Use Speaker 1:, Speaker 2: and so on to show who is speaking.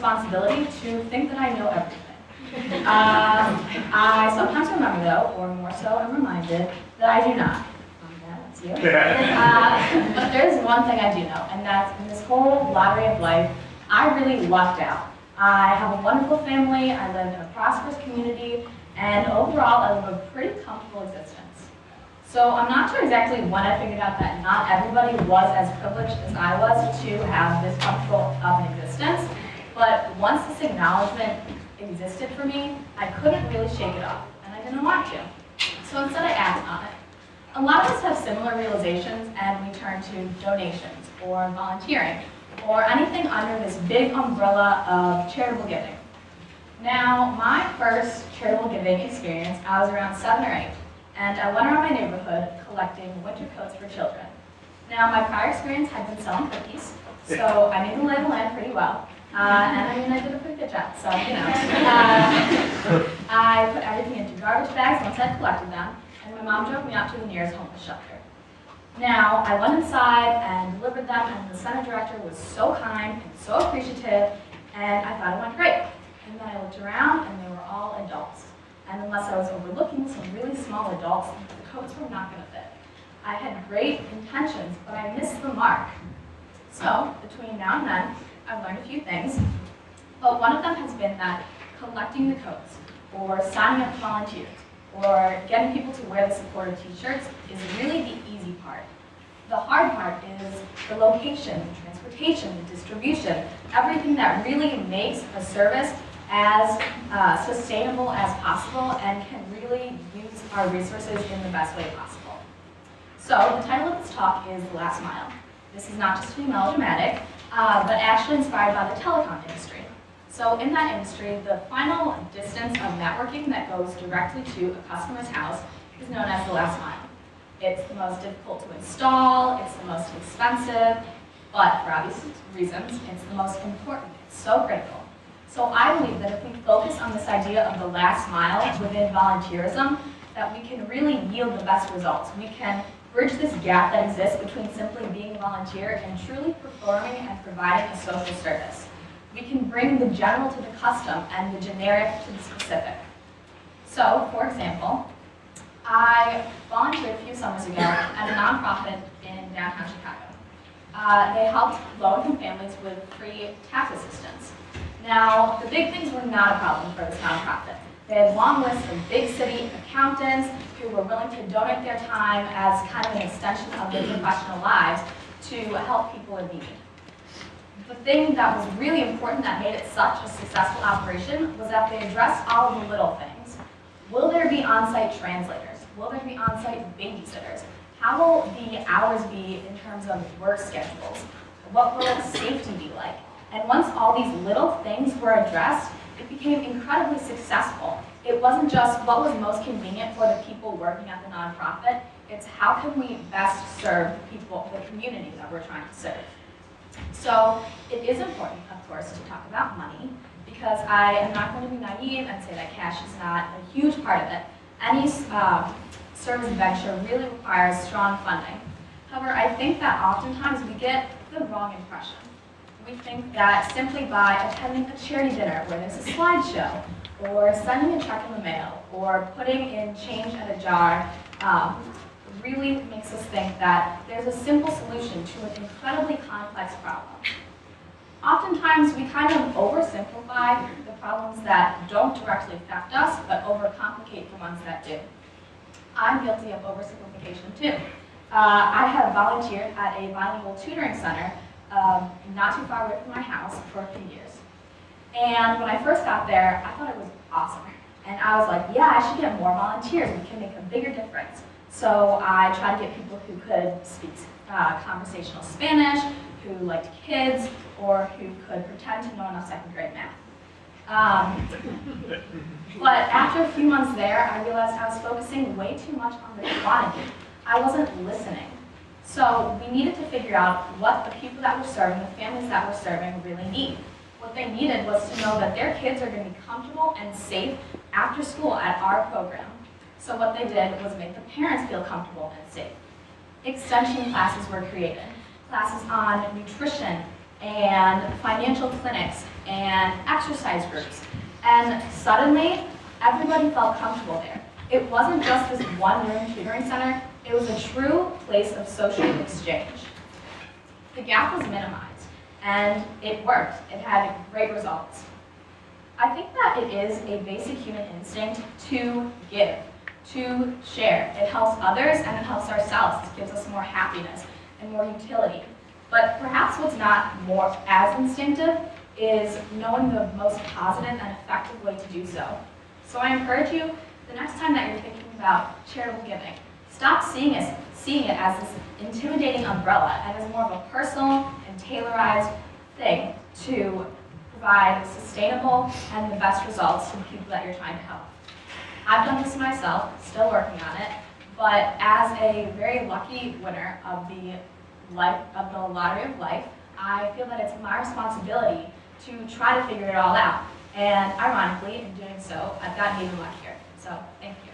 Speaker 1: responsibility to think that I know everything. I sometimes remember, though, or more so, I'm reminded that I do not. Yeah, that's you. But there's one thing I do know, and that's in this whole lottery of life, I really lucked out. I have a wonderful family, I live in a prosperous community, and overall, I live a pretty comfortable existence. So I'm not sure exactly when I figured out that not everybody was as privileged as I was to have this comfortable of an existence, but once this acknowledgement existed for me, I couldn't really shake it off, and I didn't want to. So instead I acted on it. A lot of us have similar realizations, and we turn to donations, or volunteering, or anything under this big umbrella of charitable giving. Now, my first charitable giving experience, I was around 7 or 8, and I went around my neighborhood collecting winter coats for children. Now, my prior experience had been selling cookies, so I knew the lay of the land pretty well. And I mean, I did a pretty good job, so, you know. I put everything into garbage bags once I'd collected them, and my mom drove me out to the nearest homeless shelter. Now, I went inside and delivered them, and the center director was so kind and so appreciative, and I thought it went great. And then I looked around, and they were all adults. And unless I was overlooking some really small adults, the coats were not going to fit. I had great intentions, but I missed the mark. So, between now and then, I've learned a few things, but one of them has been that collecting the coats, or signing up volunteers, or getting people to wear the supporter t-shirts is really the easy part. The hard part is the location, the transportation, the distribution, everything that really makes a service as sustainable as possible and can really use our resources in the best way possible. So the title of this talk is The Last Mile. This is not just to be melodramatic, but actually inspired by the telecom industry. So in that industry, the final distance of networking that goes directly to a customer's house is known as the last mile. It's the most difficult to install, it's the most expensive, but for obvious reasons, it's the most important. It's so critical. So I believe that if we focus on this idea of the last mile within volunteerism, that we can really yield the best results. We can bridge this gap that exists between simply being a volunteer and truly performing and providing a social service. We can bring the general to the custom and the generic to the specific. So, for example, I volunteered a few summers ago at a nonprofit in downtown Chicago. They helped low-income families with free tax assistance. Now, the big things were not a problem for this nonprofit. They had long lists of big city accountants who were willing to donate their time as kind of an extension of their professional lives to help people in need. The thing that was really important that made it such a successful operation was that they addressed all of the little things. Will there be on-site translators? Will there be on-site babysitters? How will the hours be in terms of work schedules? What will safety be like? And once all these little things were addressed, it became incredibly successful. It wasn't just what was most convenient for the people working at the nonprofit, it's how can we best serve the people, the community that we're trying to serve. So it is important, of course, to talk about money, because I am not going to be naive and say that cash is not a huge part of it. Any service venture really requires strong funding. However, I think that oftentimes we get the wrong impression. We think that simply by attending a charity dinner where there's a slideshow, or sending a check in the mail, or putting in change in a jar, really makes us think that there's a simple solution to an incredibly complex problem. Oftentimes, we kind of oversimplify the problems that don't directly affect us, but overcomplicate the ones that do. I'm guilty of oversimplification too. I have volunteered at a bilingual tutoring center not too far away from my house for a few years. And when I first got there, I thought it was awesome. And I was like, yeah, I should get more volunteers. We can make a bigger difference. So I tried to get people who could speak conversational Spanish, who liked kids, or who could pretend to know enough second grade math. But after a few months there, I realized I was focusing way too much on the quantity. I wasn't listening. So we needed to figure out what the people that we're serving, the families that we're serving, really need. What they needed was to know that their kids are going to be comfortable and safe after school at our program. So what they did was make the parents feel comfortable and safe. Extension classes were created, classes on nutrition and financial clinics and exercise groups. And suddenly, everybody felt comfortable there. It wasn't just this one-room tutoring center, it was a true place of social exchange. The gap was minimized, and it worked. It had great results. I think that it is a basic human instinct to give, to share. It helps others and it helps ourselves. It gives us more happiness and more utility. But perhaps what's not more as instinctive is knowing the most positive and effective way to do so. So I encourage you, the next time that you're thinking about charitable giving, stop seeing it as this intimidating umbrella and as more of a personal and tailorized thing to provide sustainable and the best results to the people that you're trying to help. I've done this myself, still working on it, but as a very lucky winner of the lottery of life, I feel that it's my responsibility to try to figure it all out. And ironically, in doing so, I've gotten even luckier. So, thank you.